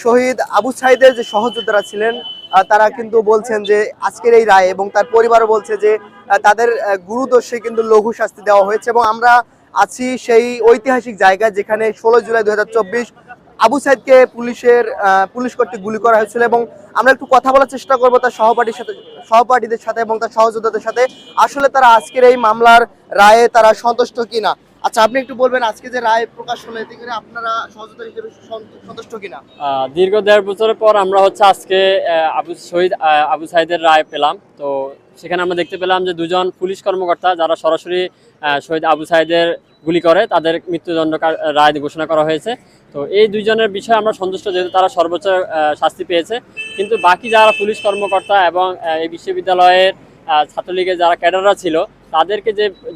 শহীদ আবু সাইদের যে সহযোদ্ধারা ছিলেন তারা কিন্তু বলছেন যে আজকের এই রায় এবং তার পরিবারও বলছে যে তাদের গুরুদোষে কিন্তু লঘু শাস্তি দেওয়া হয়েছে এবং আমরা আছি সেই ঐতিহাসিক জায়গা যেখানে 16 জুলাই 2024 আবু সাইদকে পুলিশ কর্তৃক গুলি করা হয়েছিল এবং আমরা একটু কথা বলার চেষ্টা করব তার সহপাঠীদের সাথে এবং তার সহযোদ্ধাদের সাথে আসলে তারা আজকের এই মামলার রায়ে তারা সন্তুষ্ট কিনা। আচ্ছা, আপনি একটু বলবেন আজকে যে রায় প্রকাশ হলো এতে করে আপনারা সহযোদ্ধা হিসেবে সন্তুষ্ট কিনা? দীর্ঘ 1.5 বছরের পর আমরা আজকে শহীদ আবু সাইদের রায় পেলাম। তো সেখানে আমরা দেখতে পেলাম যে দুজন পুলিশ কর্মকর্তা যারা সরাসরি শহীদ আবু সাইদের গুলি করে তাদের মৃত্যুদণ্ড রায় ঘোষণা করা হয়েছে। তো এই দুইজনের বিষয়ে আমরা সন্তুষ্ট, যেহেতু তারা সর্বোচ্চ শাস্তি পেয়েছে। কিন্তু বাকি যারা পুলিশ কর্মকর্তা এবং এই বিশ্ববিদ্যালয়ের ছাত্রলীগের যারা ক্যাডাররা ছিল তাদেরকে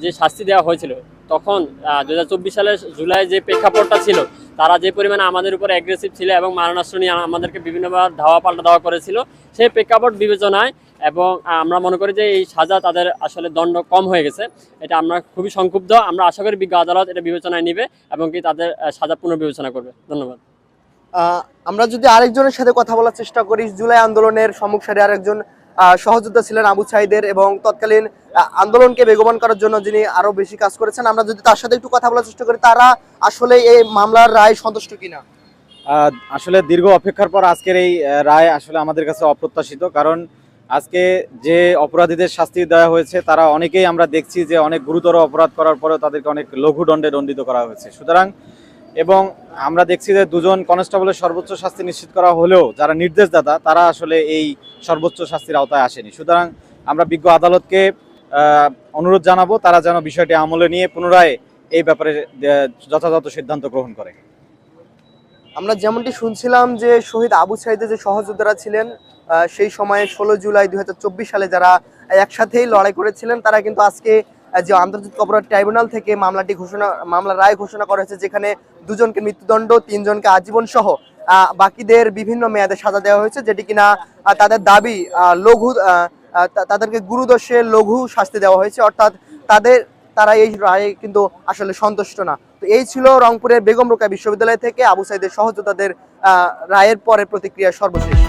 যে শাস্তি দেওয়া হয়েছিল তখন 2024 সালের জুলাই যে প্রেক্ষাপটটা ছিল, তারা যে পরিমাণে আমাদের উপর অ্যাগ্রেসিভ ছিল এবং মারণাস্ত্র নিয়ে আমাদেরকে বিভিন্নবার পাল্টা ধাওয়া করেছিল, সেই প্রেক্ষাপট বিবেচনায় এবং আমরা মনে করি যে এই সাজা তাদের আসলে দণ্ড কম হয়ে গেছে। এটা আমরা খুবই সংক্ষুব্ধ। আমরা আশা করি বিজ্ঞ আদালত এটা বিবেচনায় নিবে এবং কি তাদের সাজা পুনর্বিবেচনা করবে। ধন্যবাদ। আমরা যদি আরেকজনের সাথে কথা বলার চেষ্টা করি, জুলাই আন্দোলনের সম্মুখ সারি আরেকজন সহযোদ্ধা ছিলেন আবু সাইদের এবং তৎকালীন আন্দোলনকে বেগবান করার জন্য যিনি আরো বেশি কাজ করেছেন, আমরা যদি তার সাথে একটু কথা বলার চেষ্টা করি, তারা আসলে এই মামলার রায় সন্তুষ্ট কিনা। আসলে দীর্ঘ অপেক্ষার পর আজকের এই রায় আসলে আমাদের কাছে অপ্রত্যাশিত, কারণ আজকে যে অপরাধীদের শাস্তি দেওয়া হয়েছে তারা অনেকেই আমরা দেখছি যে অনেক গুরুতর অপরাধ করার পরেও তাদেরকে অনেক লঘু দণ্ডে দণ্ডিত করা হয়েছে। সুতরাং এবং আমরা দেখছি যে দুজন কনস্টেবলের সর্বোচ্চ শাস্তি নিশ্চিত করা হলেও যারা নির্দেশদাতা তারা আসলে এই সর্বোচ্চ শাস্তির আওতায় আসেনি। সুতরাং আমরা বিজ্ঞ আদালতকে অনুরোধ জানাবো তারা যেন বিষয়টি আমলে নিয়ে পুনরায় এই ব্যাপারে যথাযথ সিদ্ধান্ত গ্রহণ করে। আমরা যেমনটি শুনছিলাম যে শহীদ আবু সাইদের যে সহযোদ্ধারা ছিলেন সেই সময়ে 16 জুলাই 2024 সালে যারা একসাথেই লড়াই করেছিলেন, তারা কিন্তু আজকে যে আন্তর্জাতিক অপরাধ ট্রাইব্যুনাল থেকে মামলার রায় ঘোষণা করা হয়েছে, যেখানে দুজনকে মৃত্যুদণ্ড, 3 জনকে আজীবন সহ বাকিদের বিভিন্ন মেয়াদে সাজা দেওয়া হয়েছে, যেটি কিনা তাদের দাবি তাদেরকে গুরুদোষে লঘু শাস্তি দেওয়া হয়েছে, অর্থাৎ তারা এই রায়ে কিন্তু আসলে সন্তুষ্ট না। তো এই ছিল রংপুরের বেগম রোকেয়া বিশ্ববিদ্যালয় থেকে আবু সাইদের সহযোদ্ধাদের রায়ের পরে প্রতিক্রিয়া সর্বশেষ।